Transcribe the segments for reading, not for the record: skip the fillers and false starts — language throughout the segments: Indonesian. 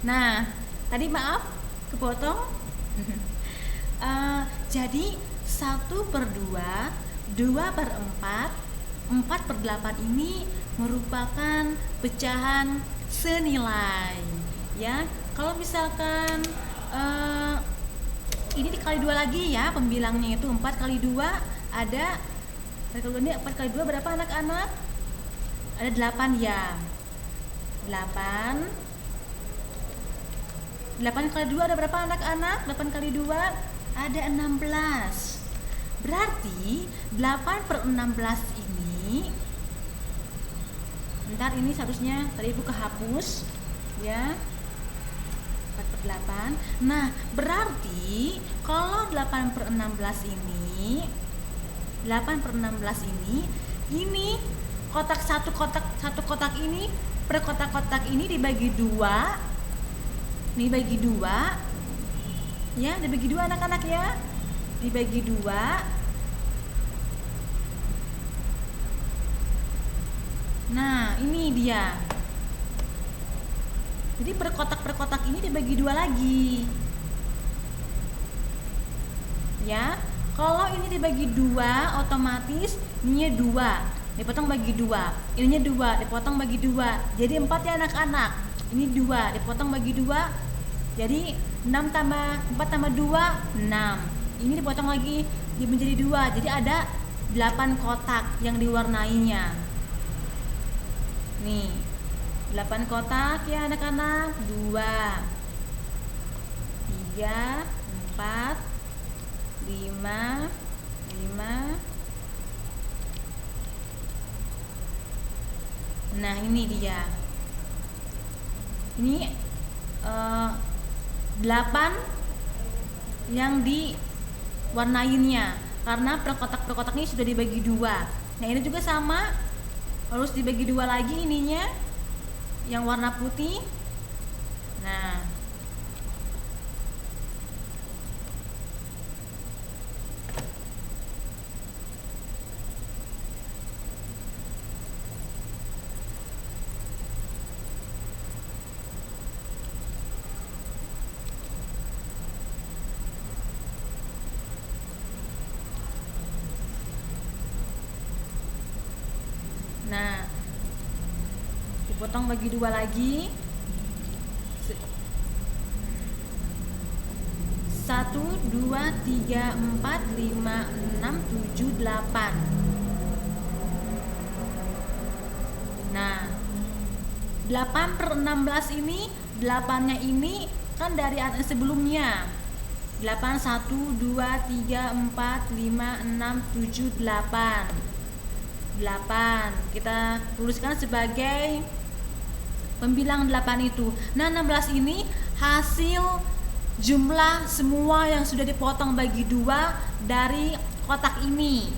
Nah, tadi maaf kepotong. Jadi 1/2, 2/4, 4/8 ini merupakan pecahan senilai. Ya, kalau misalkan ini dikali 2 lagi ya, pembilangnya itu 4 kali 2 ada, kalau ini 4 kali 2 berapa anak-anak? Ada 8 ya. 8 kali 2 ada berapa anak-anak? 8 kali 2 ada 16. Berarti 8/16 ini, bentar, ini seharusnya tadi ibu kehapus ya, 4/8. Nah, berarti kalau 8/16 ini, ini kotak satu kotak ini, per kotak-kotak ini dibagi 2. Nih bagi 2 ya, dibagi 2 anak-anak ya, dibagi 2. Nah, ini dia. Jadi per kotak ini dibagi 2 lagi ya. Kalau ini dibagi 2, otomatis ininya 2 dipotong bagi 2, ininya 2 dipotong bagi 2, jadi 4 ya anak-anak. Ini 2 dipotong bagi 2, jadi 6 tambah 4 tambah 2, 6. Ini dipotong lagi menjadi 2, jadi ada 8 kotak yang diwarnainya. Nih, 8 kotak ya anak-anak. 2, 3, 4, 5, 5. Nah, ini dia. Ini 8 yang diwarnainya, karena per kotak ini sudah dibagi 2. Nah, ini juga sama, harus dibagi 2 lagi ininya yang warna putih. Nah, dipotong bagi 2 lagi. 1, 2, 3, 4, 5, 6, 7, 8. Nah, 8/16 ini, 8-nya ini kan dari sebelumnya. 8, 1, 2, 3, 4, 5, 6, 7, 8. 8 kita tuliskan sebagai pembilang 8 itu. Nah, 16 ini hasil jumlah semua yang sudah dipotong bagi 2 dari kotak ini.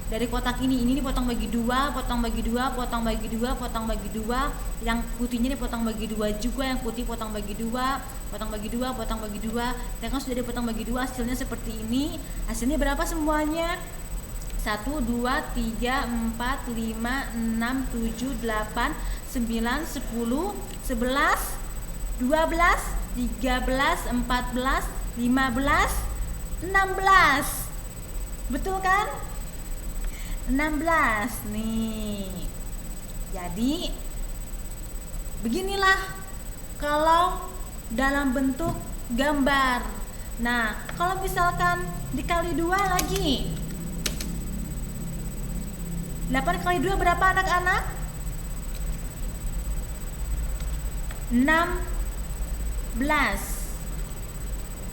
Dari kotak ini dipotong bagi 2, potong bagi 2, potong bagi 2, potong bagi 2. Yang putihnya dipotong bagi 2 juga, yang putih potong bagi 2, potong bagi 2, potong bagi 2. Dan kan sudah dipotong bagi 2, hasilnya seperti ini. Hasilnya berapa semuanya? 1, 2, 3, 4, 5, 6, 7, 8, 9, 10, 11, 12, 13, 14, 15, 16. Betul kan? 16 nih. Jadi beginilah kalau dalam bentuk gambar. Nah, kalau misalkan dikali 2 lagi, 8 kali 2 berapa anak-anak? 16.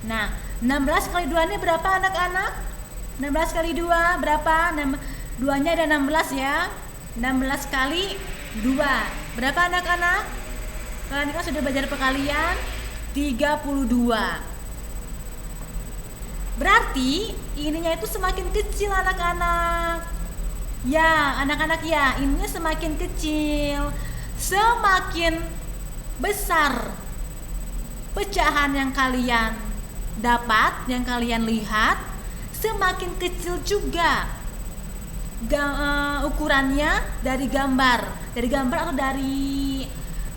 Nah, 16 kali 2 ini berapa anak-anak? 16 kali 2 berapa? 2-nya ada 16 ya. 16 kali 2 berapa anak-anak? Kalian kan sudah belajar perkalian. 32. Berarti ininya itu semakin kecil anak-anak. Ya, anak-anak ya, ininya semakin kecil. Semakin besar pecahan yang kalian dapat, yang kalian lihat, semakin kecil juga ukurannya dari gambar atau dari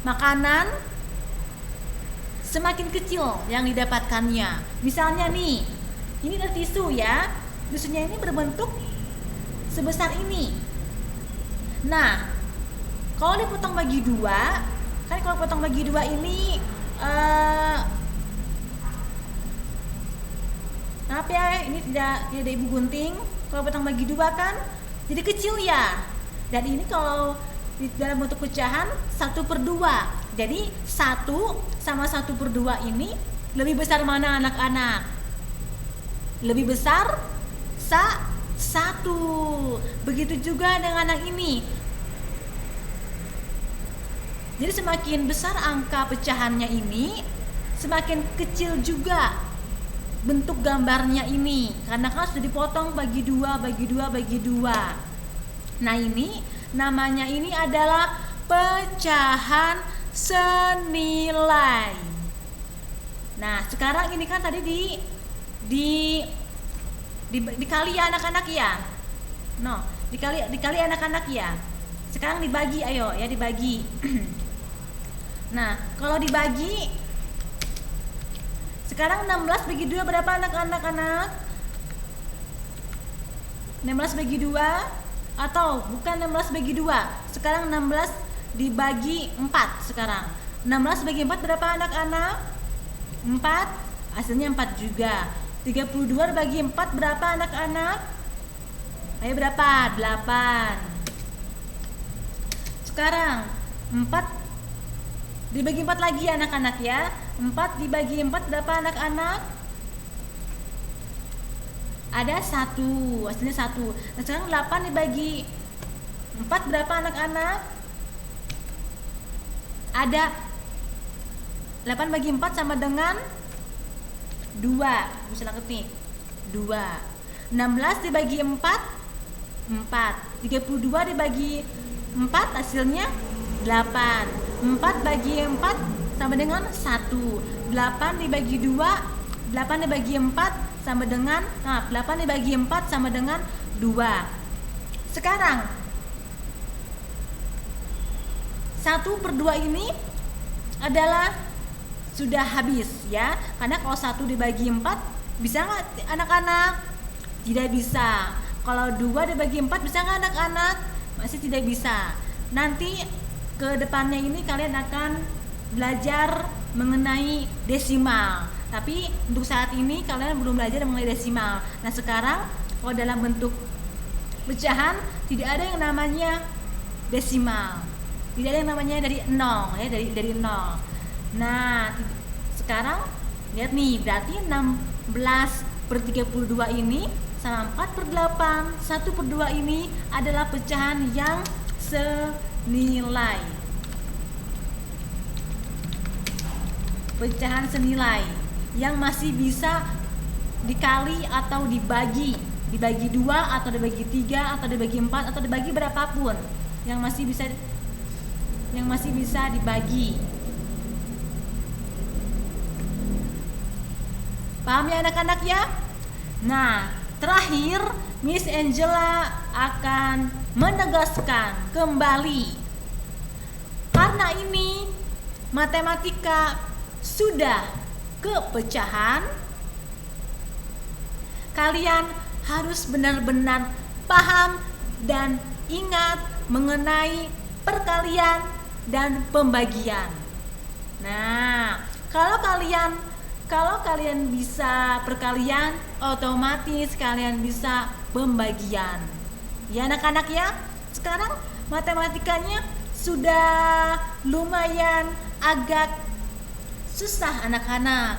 makanan semakin kecil yang didapatkannya. Misalnya nih, ini ada tisu ya, tisunya ini berbentuk sebesar ini. Nah, kalau dipotong bagi 2, kan kalau potong bagi 2 ini maaf ya, ini tidak ada ibu gunting. Kalau potong bagi 2 kan jadi kecil ya. Dan ini kalau di dalam bentuk pecahan 1/2. Jadi 1 sama 1/2 ini lebih besar mana anak-anak? Lebih besar 1. Begitu juga dengan yang ini. Jadi semakin besar angka pecahannya ini, semakin kecil juga bentuk gambarnya ini, karena kan sudah dipotong bagi 2, bagi 2, bagi 2. Nah, ini namanya ini adalah pecahan senilai. Nah, sekarang ini kan tadi dikali ya anak-anak ya. No, dikali anak-anak ya. Sekarang dibagi, ayo ya dibagi. Nah, kalau dibagi sekarang 16 bagi 2 berapa anak-anak? 16 bagi 2 atau bukan 16 bagi 2. Sekarang 16 dibagi 4 sekarang. 16 bagi 4 berapa anak-anak? 4. Hasilnya 4 juga. 32 bagi 4 berapa anak-anak? Ayo berapa? 8. Sekarang 4 dibagi 4 lagi anak-anak ya. 4 dibagi 4 berapa anak-anak? Ada 1, hasilnya 1. Nah, sekarang 8 dibagi 4 berapa anak-anak? Ada 8 bagi 4 sama dengan 2. Bisa ketik 2. 16 dibagi 4 4. 32 dibagi 4 hasilnya 8. 4 bagi 4 sama dengan 1. 8 dibagi 2, 8 dibagi 4 sama dengan 8 dibagi 4 sama dengan 2. Sekarang 1/2 ini adalah sudah habis ya. Karena kalau 1 dibagi 4 bisa nggak anak-anak? Tidak bisa. Kalau 2 dibagi 4 bisa nggak anak-anak? Masih tidak bisa. Nanti ke depannya ini kalian akan belajar mengenai desimal. Tapi untuk saat ini kalian belum belajar mengenai desimal. Nah, sekarang kalau dalam bentuk pecahan tidak ada yang namanya desimal. Tidak ada yang namanya dari 0 ya, dari 0. Nah, sekarang lihat nih, berarti 16/32 ini sama 4/8. 1/2 ini adalah pecahan yang senilai. Pecahan senilai yang masih bisa dikali atau dibagi 2 atau dibagi 3 atau dibagi 4 atau dibagi berapapun yang masih bisa dibagi. Paham ya anak-anak ya? Nah, terakhir Miss Angela akan menegaskan kembali, karena ini matematika sudah ke pecahan, kalian harus benar-benar paham dan ingat mengenai perkalian dan pembagian. Nah, kalau kalian bisa perkalian, otomatis kalian bisa pembagian. Ya anak-anak ya, sekarang matematikanya sudah lumayan agak susah anak-anak.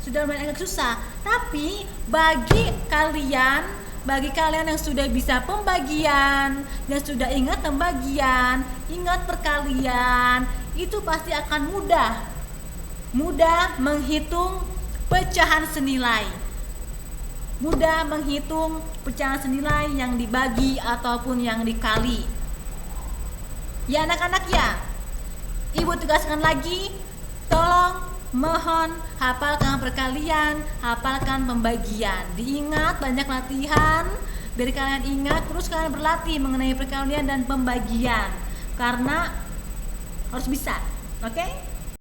Sudah lumayan agak susah. Tapi bagi kalian yang sudah bisa pembagian, yang sudah ingat pembagian, ingat perkalian, itu pasti akan mudah menghitung pecahan senilai. Mudah menghitung pecahan senilai yang dibagi ataupun yang dikali. Ya anak-anak ya. Ibu tegaskan lagi, tolong mohon hafalkan perkalian, hafalkan pembagian. Diingat, banyak latihan biar kalian ingat, terus kalian berlatih mengenai perkalian dan pembagian karena harus bisa. Oke?